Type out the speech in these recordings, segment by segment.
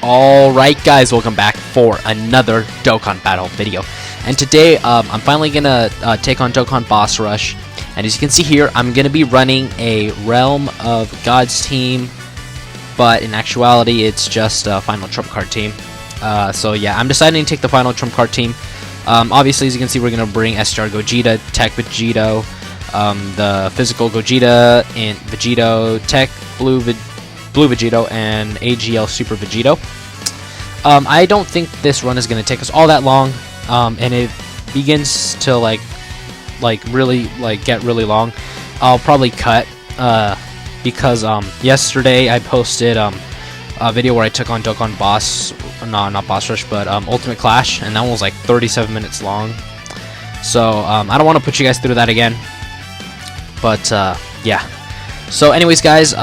Alright guys, welcome back for another Dokkan battle video. And today I'm finally gonna take on Dokkan Boss Rush. And as you can see here, I'm gonna be running a Realm of Gods team, but in actuality it's just a final trump card team. So yeah, I'm deciding to take the final trump card team. Obviously, as you can see, we're gonna bring STR Gogeta, Tech Vegito, the physical Gogeta, and Vegito, Tech Blue Vegito, and AGL Super Vegito. I don't think this run is going to take us all that long, and it begins to really get really long. I'll probably cut because yesterday I posted a video where I took on Dokkan not Boss Rush, but Ultimate Clash, and that one was like 37 minutes long. So I don't want to put you guys through that again. But yeah. So anyways, guys,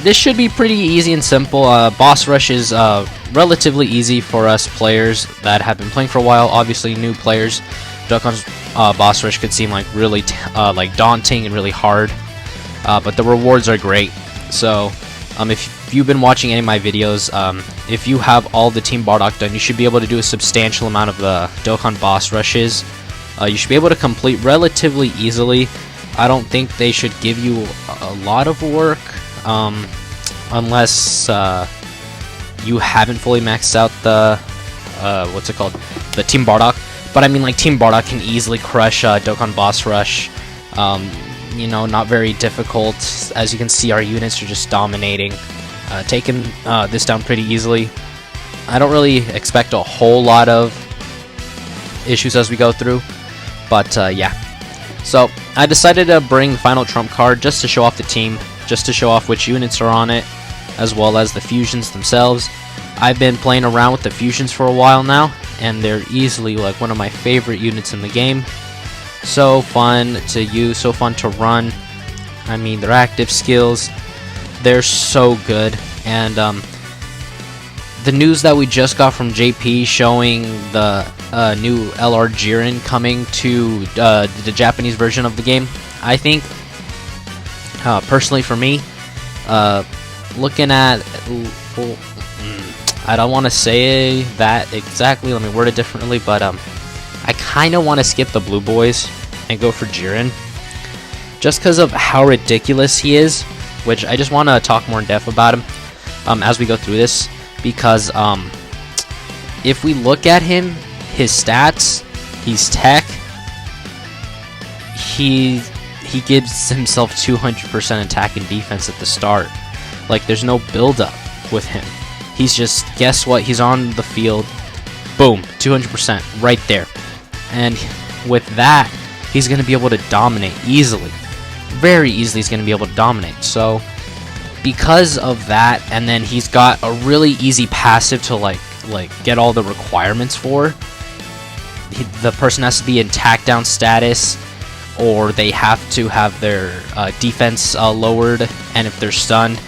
this should be pretty easy and simple. Boss Rush is relatively easy for us players that have been playing for a while. Obviously, new players, Dokkan's Boss Rush could seem like really daunting and really hard, but the rewards are great. So if you've been watching any of my videos, if you have all the Team Bardock done, you should be able to do a substantial amount of the Dokkan Boss Rushes. You should be able to complete relatively easily. I don't think they should give you a lot of work, unless you haven't fully maxed out the the Team Bardock. But I mean, like, Team Bardock can easily crush Dokkan Boss Rush. You know, not very difficult. As you can see, our units are just dominating, taking this down pretty easily. I don't really expect a whole lot of issues as we go through, but yeah. So I decided to bring the final trump card just to show off the team, just to show off which units are on it, as well as the fusions themselves. I've been playing around with the fusions for a while now, and they're easily like one of my favorite units in the game. So fun to use, so fun to run. I mean, their active skills, they're so good. And the news that we just got from JP showing the new LR Jiren coming to the Japanese version of the game, I think, personally for me, looking at, I don't want to say that exactly, let me word it differently, but I kind of want to skip the Blue Boys and go for Jiren, just because of how ridiculous he is, which I just want to talk more in depth about him as we go through this, because if we look at him, his stats, he's Tech, he gives himself 200% attack and defense at the start. Like, there's no build-up with him. He's just, guess what, he's on the field, boom, 200% right there. And with that, he's going to be able to dominate easily. Very easily he's going to be able to dominate. So because of that, and then he's got a really easy passive to like get all the requirements for. The person has to be in tack down status, or they have to have their defense lowered, and if they're stunned,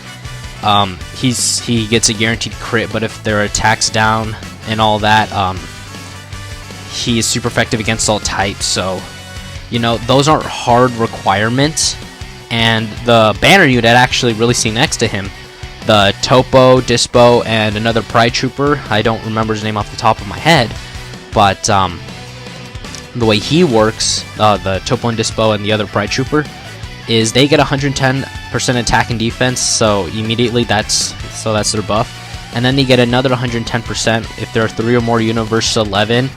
he gets a guaranteed crit. But if their attack's down and all that, he is super effective against all types. So, you know, those aren't hard requirements. And the banner unit actually really see next to him, the Topo, Dispo, and another Pride Trooper. I don't remember his name off the top of my head, but the way he works, the Topo and Dispo and the other Pride Trooper, is they get 110% attack and defense. So immediately that's their buff, and then they get another 110% if there are 3 or more Universe 11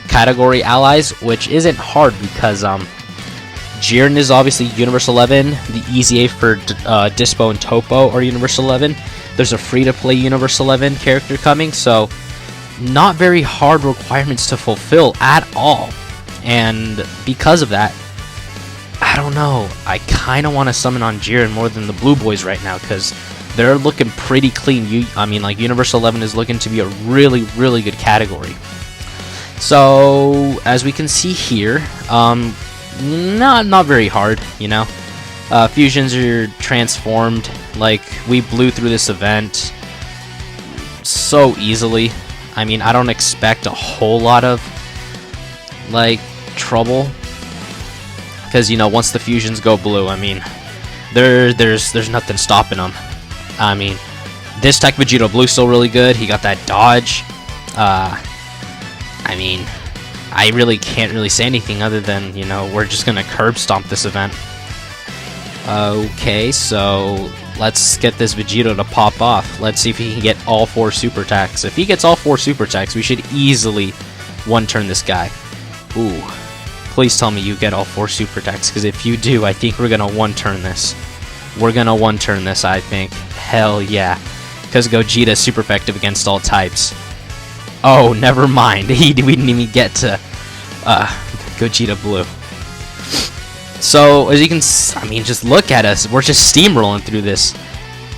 category allies, which isn't hard because Jiren is obviously Universe 11, the EZA for Dispo and Topo are Universe 11. There's a free-to-play Universe 11 character coming, so not very hard requirements to fulfill at all. And because of that, I don't know, I kind of want to summon on Jiren more than the Blue Boys right now, because they're looking pretty clean. I mean, like, Universe 11 is looking to be a really, really good category. So, as we can see here, not very hard, you know. Fusions are transformed. Like, we blew through this event so easily. I mean, I don't expect a whole lot of, like, trouble, because, you know, once the fusions go blue, I mean, there's nothing stopping them. I mean, This Tech Vegeta Blue still really good. He got that dodge. I mean, I really can't really say anything other than, you know, we're just gonna curb stomp this event. Okay, so let's get this Vegeta to pop off. Let's see if he can get all 4 super attacks. If he gets all 4 super attacks, we should easily one-turn this guy. Ooh, please tell me you get all 4 super attacks, because if you do, I think we're gonna one-turn this. We're gonna one-turn this, I think. Hell yeah. Because Gogeta is super effective against all types. Oh, never mind. We didn't even get to Gogeta Blue. So, as you can I mean, just look at us. We're just steamrolling through this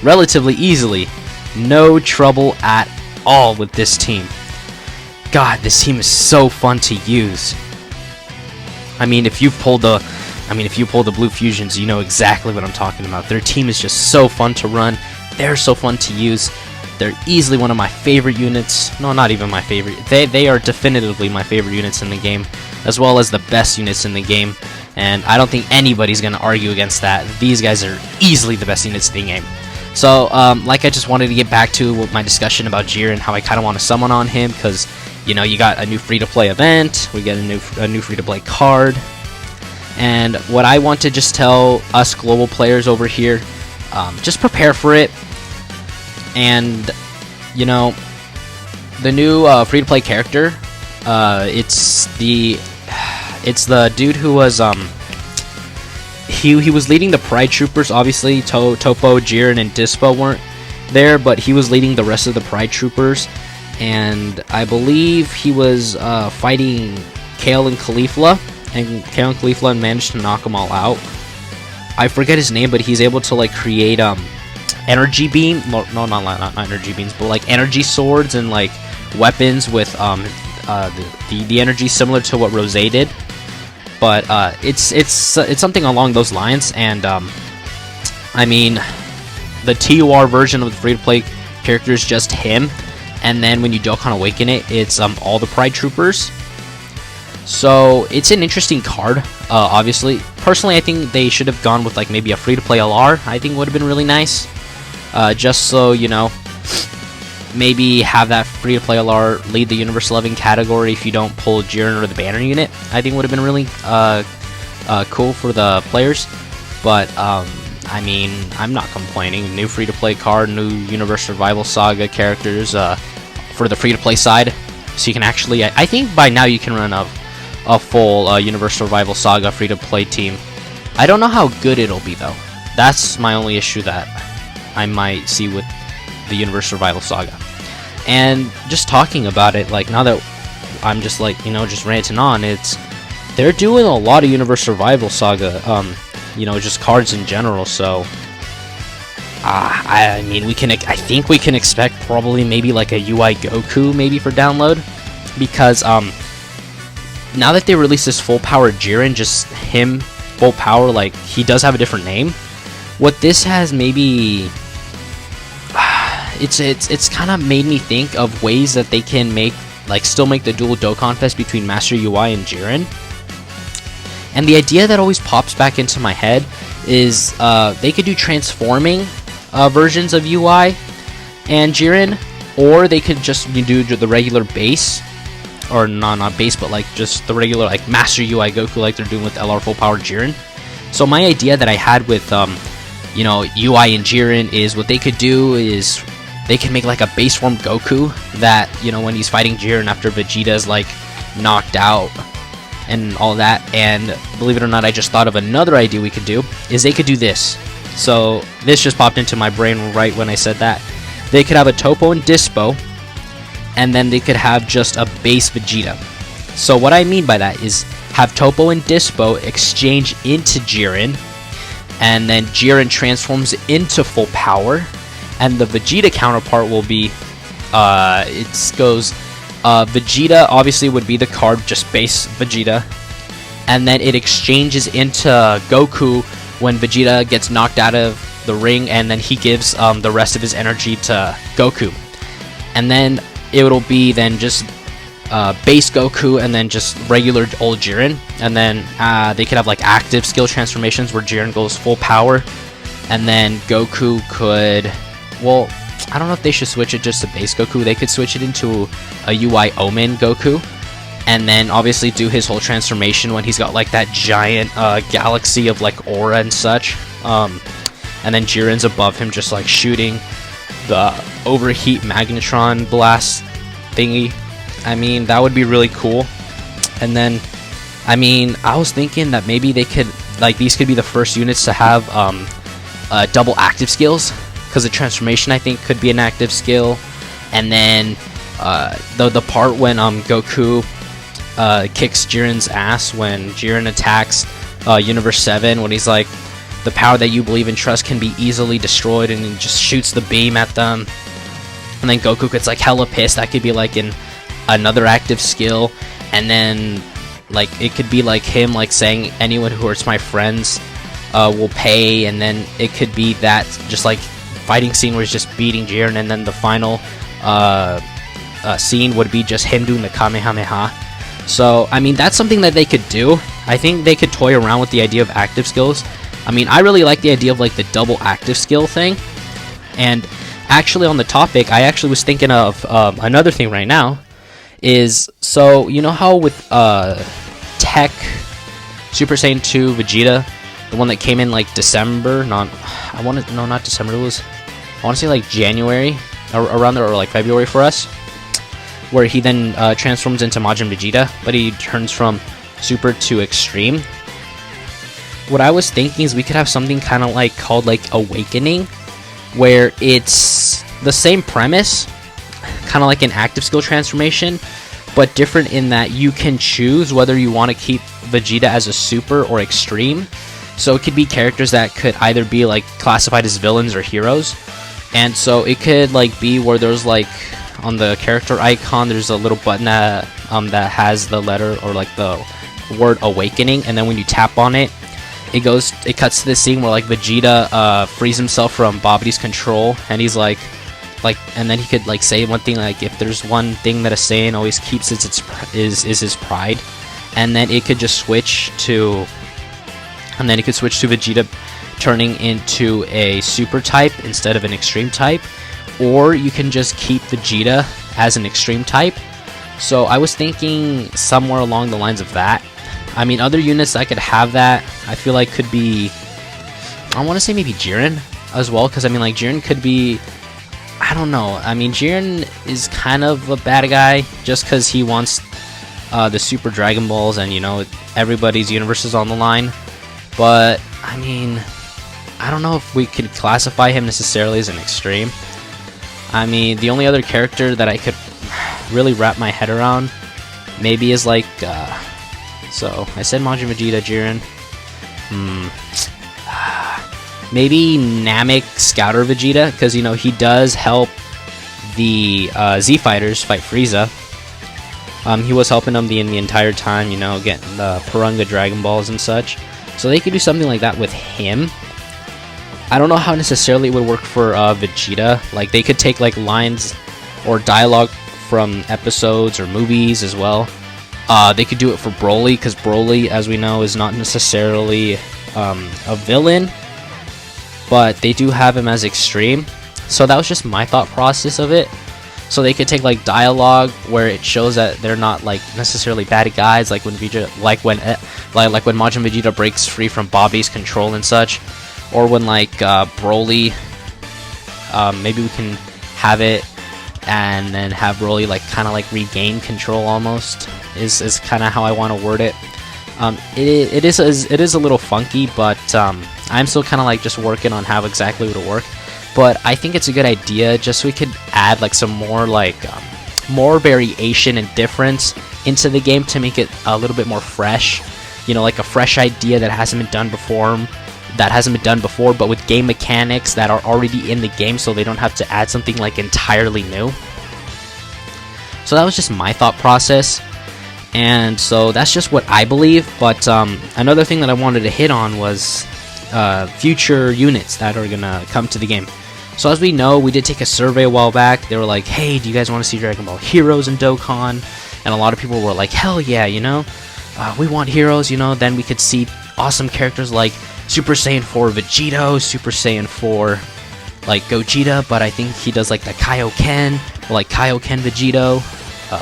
relatively easily. No trouble at all with this team. God, this team is so fun to use. I mean, if you pulled the Blue Fusions, you know exactly what I'm talking about. Their team is just so fun to run. They're so fun to use. They're easily one of my favorite units. No, not even my favorite. They are definitively my favorite units in the game, as well as the best units in the game. And I don't think anybody's going to argue against that. These guys are easily the best units in the game. So, like I just wanted to get back to my discussion about Jiren, how I kind of want to summon on him, because, you know, you got a new free-to-play event, we get a new free-to-play card, and what I want to just tell us global players over here, just prepare for it. And, you know, the new free-to-play character, it's the dude who was he was leading the Pride Troopers. Obviously Topo, Jiren, and Dispo weren't there, but he was leading the rest of the Pride Troopers, and I believe he was fighting Kale and Caulifla, and managed to knock them all out. I forget his name, but he's able to like create energy beam, not energy beams, but like energy swords and like weapons with the energy similar to what Rose did. But it's something along those lines, and I mean, the TUR version of the free-to-play character is just him, and then when you Dokkan Awaken it, it's all the Pride Troopers. So it's an interesting card. Obviously, personally, I think they should have gone with like maybe a free-to-play LR. I think would have been really nice. Just so, you know, maybe have that free-to-play LR lead the Universal 11 category if you don't pull Jiren or the Banner unit. I think would have been really cool for the players. But, I mean, I'm not complaining. New free-to-play card, new Universal Survival Saga characters for the free-to-play side. So you can actually, I think by now you can run a full Universal Survival Saga free-to-play team. I don't know how good it'll be, though. That's my only issue that I might see with the Universal Survival Saga. And just talking about it, like, now that I'm just like, you know, just ranting on, they're doing a lot of Universal Survival Saga, you know, just cards in general. So I mean, I think we can expect probably maybe like a UI Goku maybe for download, because now that they released this full power Jiren, just him full power, like, he does have a different name. What this has maybe, it's kind of made me think of ways that they can make, like, still make the dual Dokkan Fest between Master UI and Jiren. And the idea that always pops back into my head is they could do transforming versions of UI and Jiren, or they could just do the regular base, or not base, but like just the regular like Master UI Goku, like they're doing with LR full power Jiren. So my idea that I had with you know, UI and Jiren is what they could do is they can make like a base form Goku that, you know, when he's fighting Jiren after Vegeta's like knocked out and all that. And believe it or not, I just thought of another idea we could do, is they could do this. So this just popped into my brain right when I said that. They could have a Topo and Dispo, and then they could have just a base Vegeta. So what I mean by that is have Topo and Dispo exchange into Jiren, and then Jiren transforms into full power, and the Vegeta counterpart will be, it goes, Vegeta obviously would be the card, just base Vegeta, and then it exchanges into Goku when Vegeta gets knocked out of the ring, and then he gives the rest of his energy to Goku. And then it'll be then just base Goku and then just regular old Jiren, and then they could have like active skill transformations where Jiren goes full power, and then Goku could, well, I don't know if they should switch it just to base Goku. They could switch it into a UI Omen Goku, and then obviously do his whole transformation when he's got like that giant galaxy of like aura and such. And then Jiren's above him just like shooting the overheat magnetron blast thingy. I mean, that would be really cool. And then, I mean, I was thinking that maybe they could, like, these could be the first units to have double active skills, because the transformation I think could be an active skill. And then the part when Goku kicks Jiren's ass when Jiren attacks Universe 7, when he's like, the power that you believe and trust can be easily destroyed, and he just shoots the beam at them. And then Goku gets like hella pissed. That could be like another active skill. And then like it could be like him like saying, anyone who hurts my friends will pay. And then it could be that just like fighting scene where he's just beating Jiren, and then the final scene would be just him doing the Kamehameha. So I mean, that's something that they could do. I think they could toy around with the idea of active skills. I mean, I really like the idea of like the double active skill thing. And actually on the topic, I actually was thinking of another thing right now. Is, so you know how with Tech Super Saiyan 2 Vegeta, the one that came in like December, not December, I want to say like January, around there, or like February for us, where he then transforms into Majin Vegeta, but he turns from Super to Extreme. What I was thinking is we could have something kind of like called like Awakening, where it's the same premise, kind of like an active skill transformation, but different in that you can choose whether you want to keep Vegeta as a super or extreme. So it could be characters that could either be like classified as villains or heroes. And so it could like be where there's like on the character icon there's a little button that has the letter or like the word Awakening, and then when you tap on it, it cuts to this scene where like Vegeta frees himself from Babdi's control, and he's like, and then he could like say one thing like, if there's one thing that a Saiyan always keeps, is his pride. And then it could just switch to, Vegeta turning into a super type instead of an extreme type, or you can just keep Vegeta as an extreme type. So I was thinking somewhere along the lines of that. I mean, other units that could have that, I feel like could be, I want to say maybe Jiren as well, because I mean like Jiren could be, I don't know, I mean Jiren is kind of a bad guy just because he wants the Super Dragon Balls, and you know, everybody's universe is on the line. But I mean, I don't know if we could classify him necessarily as an extreme. I mean, the only other character that I could really wrap my head around maybe is like so I said Majin Vegeta, Jiren. Maybe Namek Scouter Vegeta, because you know he does help the Z Fighters fight Frieza. He was helping them the entire time, you know, getting the Purunga Dragon Balls and such. So they could do something like that with him. I don't know how necessarily it would work for Vegeta. Like they could take like lines or dialogue from episodes or movies as well. They could do it for Broly, because Broly, as we know, is not necessarily a villain, but they do have him as extreme. So that was just my thought process of it. So they could take like dialogue where it shows that they're not like necessarily bad guys, like when Vegeta, like when Majin Vegeta breaks free from Bobby's control and such, or when like Broly, maybe we can have it and then have Broly like kind of like regain control almost, is kind of how I want to word it. It is a little funky, but I'm still kind of like just working on how exactly it would work. But I think it's a good idea, just so we could add like some more like more variation and difference into the game to make it a little bit more fresh. You know, like a fresh idea that hasn't been done before, but with game mechanics that are already in the game, so they don't have to add something like entirely new. So that was just my thought process, and so that's just what I believe. But another thing that I wanted to hit on was future units that are gonna come to the game. So as we know, we did take a survey a while back. They were like, hey, do you guys want to see Dragon Ball Heroes in Dokkan? And a lot of people were like, hell yeah, you know, we want heroes, you know. Then we could see awesome characters like Super Saiyan 4 Vegito, Super Saiyan 4 like Gogeta, but I think he does like the Kaioken, or like Kaioken Vegito,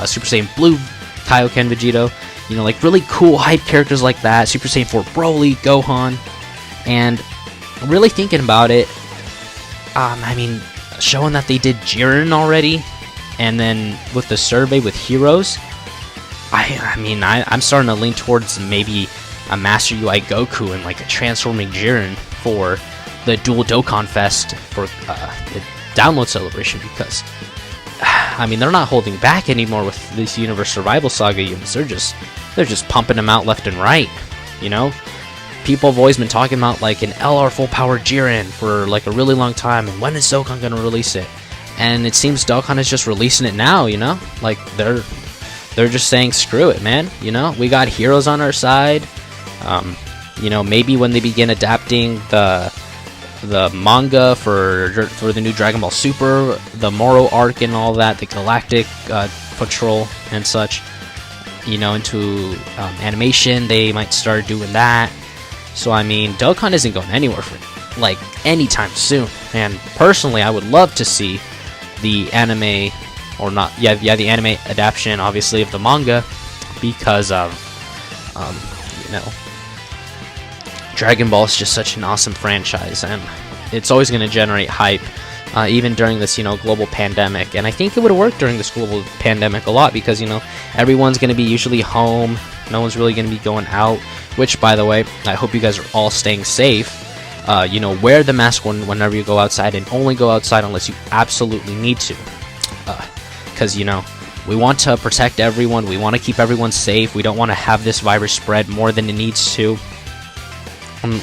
Super Saiyan Blue Kaioken Vegito. You know, like really cool hype characters like that. Super Saiyan 4 Broly, Gohan, and really thinking about it, I mean, showing that they did Jiren already, and then with the survey with heroes, I'm starting to lean towards maybe a Master UI Goku and like a transforming Jiren for the Dual Dokkan Fest for the download celebration, because I mean, they're not holding back anymore with this Universe Survival Saga units. They're just pumping them out left and right. You know, people have always been talking about like an LR full power Jiren for like a really long time, and when is Dokkan gonna release it? And it seems Dokkan is just releasing it now. You know, like they're just saying screw it, man. You know, we got heroes on our side. You know, maybe when they begin adapting the manga for the new Dragon Ball Super, the Moro arc and all that, the Galactic Patrol and such, you know, into animation, they might start doing that. So I mean, Dokkan isn't going anywhere for like anytime soon. And personally, I would love to see the anime, or not, the anime adaptation, obviously, of the manga, because of you know, Dragon Ball is just such an awesome franchise, and it's always going to generate hype, even during this, you know, global pandemic. And I think it would work during this global pandemic a lot, because, you know, everyone's going to be usually home, no one's really going to be going out, which, by the way, I hope you guys are all staying safe. You know, wear the mask whenever you go outside, and only go outside unless you absolutely need to, because, you know, we want to protect everyone, we want to keep everyone safe, we don't want to have this virus spread more than it needs to.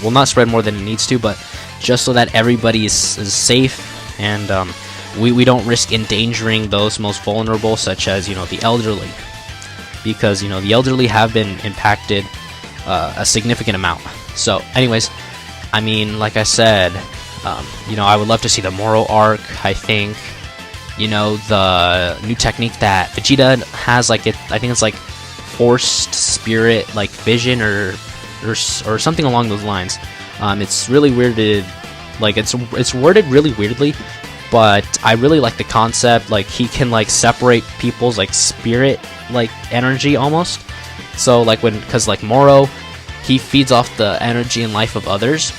Well, not spread more than it needs to, but just so that everybody is safe, and we don't risk endangering those most vulnerable, such as, you know, the elderly, because, you know, the elderly have been impacted a significant amount. So anyways, I mean, like I said, you know, I would love to see the Moro arc. I think, you know, the new technique that Vegeta has, like, I think it's like forced spirit, like vision, or something along those lines. It's really weirded, like it's worded really weirdly, but I really like the concept. Like, he can like separate people's like spirit, like energy almost. So like because like Moro, he feeds off the energy and life of others.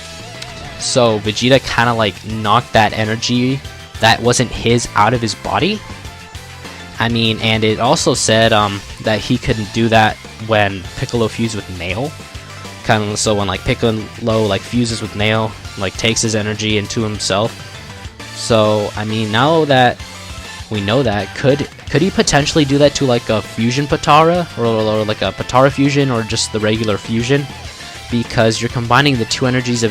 So Vegeta kind of like knocked that energy that wasn't his out of his body. I mean, and it also said that he couldn't do that when Piccolo fused with Nail. Kind of, so when like Piccolo like fuses with Nail, like takes his energy into himself. So I mean, now that we know that, could he potentially do that to like a fusion Potara, or like a Potara fusion, or just the regular fusion? Because you're combining the two energies of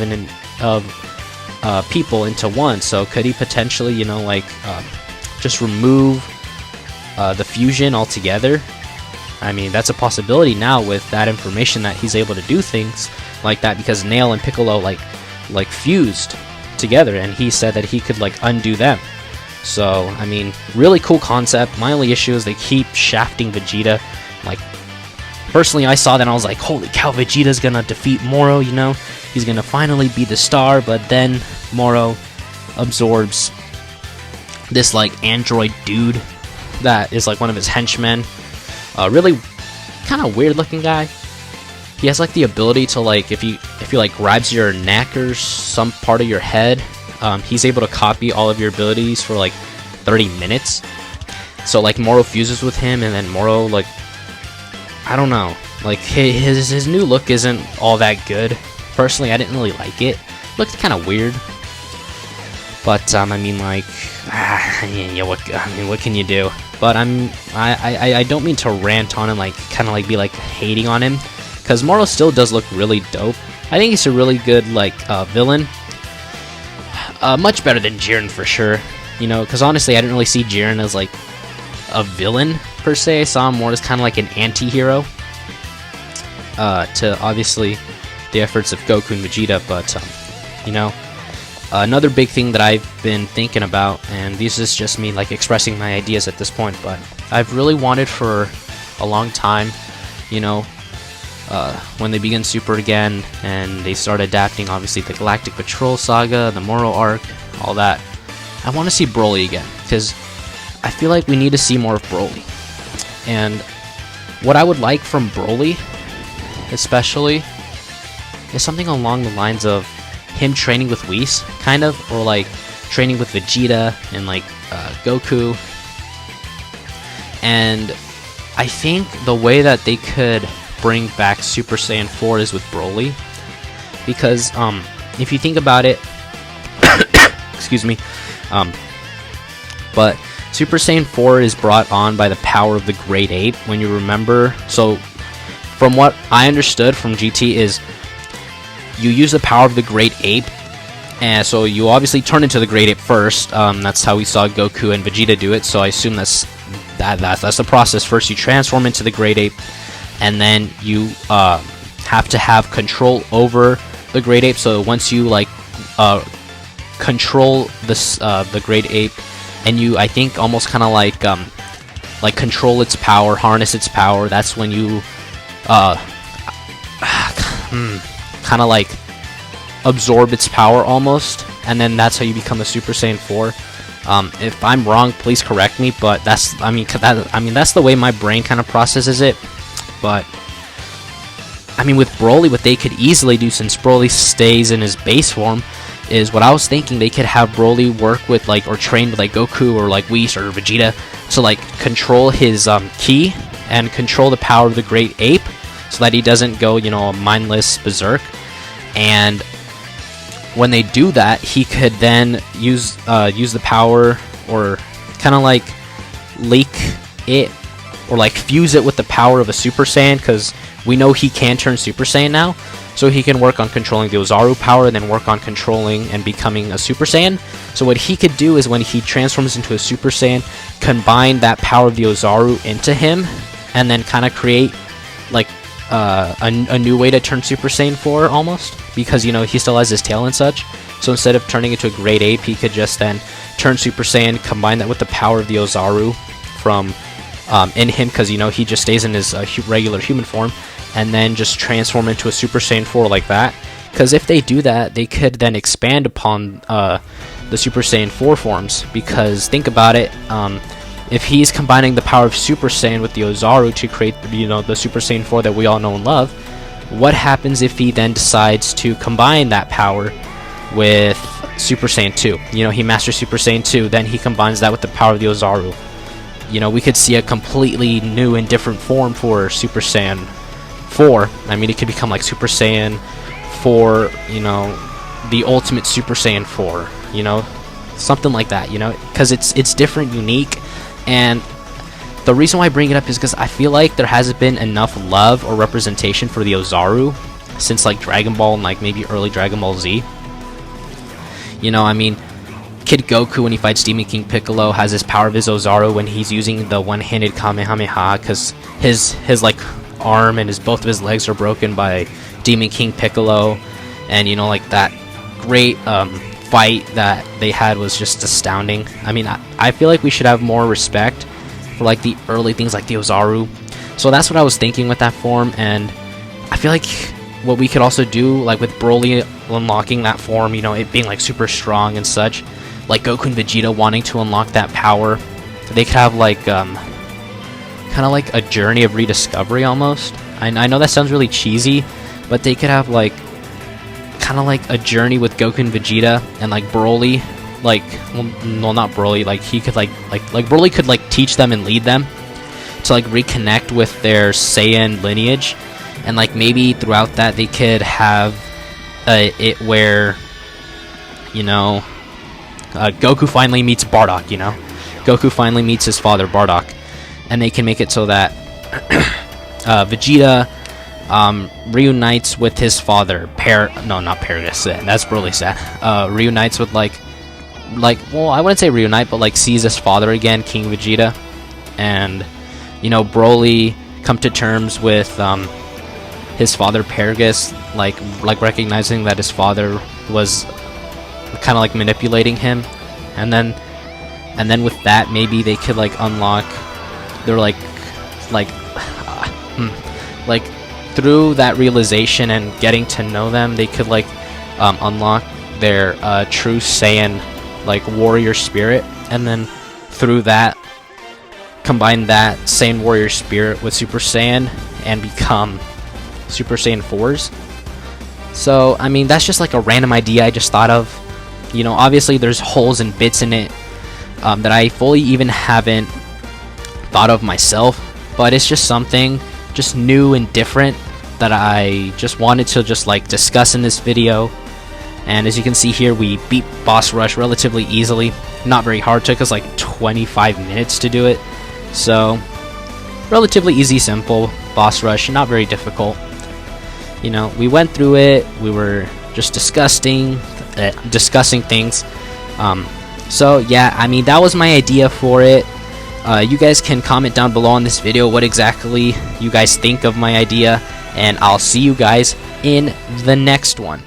people into one. So could he potentially, you know, like just remove the fusion altogether? I mean, that's a possibility now with that information, that he's able to do things like that, because Nail and Piccolo like fused together, and he said that he could like undo them. So I mean, really cool concept. My only issue is they keep shafting Vegeta. Like, personally, I saw that and I was like, holy cow, Vegeta's gonna defeat Moro, you know, he's gonna finally be the star. But then Moro absorbs this like android dude that is like one of his henchmen. Really kind of weird looking guy. He has like the ability to like, if you like grabs your neck or some part of your head, he's able to copy all of your abilities for like 30 minutes. So like Moro fuses with him, and then Moro, like, I don't know, like his new look isn't all that good. Personally, I didn't really like it. Looked kind of weird. But I mean, like, yeah, what can you do? But I don't mean to rant on him, like kind of like be like hating on him, because Moro still does look really dope. I think he's a really good like villain, much better than Jiren for sure. You know, because honestly, I didn't really see Jiren as like a villain per se. I saw him more as kind of like an anti-hero to obviously the efforts of Goku and Vegeta. But you know, another big thing that I've been thinking about, and this is just me like expressing my ideas at this point, but I've really wanted for a long time, you know, when they begin Super again and they start adapting obviously the Galactic Patrol Saga, the Moro arc, all that, I want to see Broly again, because I feel like we need to see more of Broly. And what I would like from Broly, especially, is something along the lines of him training with Whis, kind of, or like training with Vegeta and like Goku. And I think the way that they could bring back Super Saiyan 4 is with Broly, because if you think about it, excuse me, but Super Saiyan 4 is brought on by the power of the Great Ape, when you remember. So from what I understood from GT is you use the power of the Great Ape, and so you obviously turn into the Great Ape first. That's how we saw Goku and Vegeta do it, so I assume that's the process. First you transform into the Great Ape, and then you have to have control over the Great Ape. So once you like control this the Great Ape, and you, I think, almost kind of like control its power, harness its power, that's when you kind of like absorb its power almost, and then that's how you become a Super Saiyan 4. If I'm wrong, please correct me, but that's that's the way my brain kind of processes it. But I mean, with Broly, what they could easily do, since Broly stays in his base form, is what I was thinking, they could have Broly work with like, or train with like Goku or like Whis or Vegeta to like control his ki and control the power of the Great Ape, so that he doesn't go, you know, a mindless berserk. And when they do that, he could then use the power, or kind of like leak it, or like fuse it with the power of a Super Saiyan, because we know he can turn Super Saiyan now. So he can work on controlling the Ozaru power, and then work on controlling and becoming a Super Saiyan. So what he could do is, when he transforms into a Super Saiyan, combine that power of the Ozaru into him, and then kind of create like a new way to turn Super Saiyan 4 almost, because, you know, he still has his tail and such. So instead of turning into a Great Ape, he could just then turn Super Saiyan, combine that with the power of the Ozaru from in him, because, you know, he just stays in his regular human form, and then just transform into a Super Saiyan 4 like that. Because if they do that, they could then expand upon the Super Saiyan 4 forms. Because think about it, if he's combining the power of Super Saiyan with the Ozaru to create, you know, the Super Saiyan 4 that we all know and love, what happens if he then decides to combine that power with Super Saiyan 2? You know, he masters Super Saiyan 2, then he combines that with the power of the Ozaru. You know, we could see a completely new and different form for Super Saiyan 4. I mean, it could become like Super Saiyan 4, you know, the ultimate Super Saiyan 4, you know, something like that, you know, because it's different, unique. And the reason why I bring it up is because I feel like there hasn't been enough love or representation for the Ozaru since like Dragon Ball and like maybe early Dragon Ball Z. You know, I mean, Kid Goku, when he fights Demon King Piccolo, has his power of his Ozaru when he's using the one-handed Kamehameha, because his like arm and both of his legs are broken by Demon King Piccolo. And, you know, like that great fight that they had was just astounding. I mean, I feel like we should have more respect for like the early things like the Ozaru. So that's what I was thinking with that form. And I feel like what we could also do, like with Broly unlocking that form, you know, it being like super strong and such, like Goku and Vegeta wanting to unlock that power, they could have like kind of like a journey of rediscovery almost. I know that sounds really cheesy, but they could have like kind of like a journey with Goku and Vegeta, and like Broly, like, well, not Broly, like he could like Broly could like teach them and lead them to like reconnect with their Saiyan lineage. And like maybe throughout that they could have it where, you know, Goku finally meets Bardock, you know, Goku finally meets his father Bardock, and they can make it so that Vegeta reunites with his father, not Paragus, that's Broly sad, reunites with like, well, I wouldn't say reunite, but like sees his father again, King Vegeta, and, you know, Broly come to terms with his father Paragus, like recognizing that his father was kind of like manipulating him, and then with that maybe they could like unlock their like through that realization and getting to know them, they could like unlock their true Saiyan like warrior spirit, and then through that combine that same warrior spirit with Super Saiyan and become Super Saiyan 4s. So I mean, that's just like a random idea I just thought of. You know, obviously there's holes and bits in it that I fully even haven't thought of myself, but it's just something just new and different that I just wanted to just like discuss in this video. And as you can see here, we beat Boss Rush relatively easily. Not very hard, took us like 25 minutes to do it. So relatively easy, simple Boss Rush, not very difficult. You know, we went through it, we were just discussing things. So yeah, I mean, that was my idea for it. You guys can comment down below on this video what exactly you guys think of my idea, and I'll see you guys in the next one.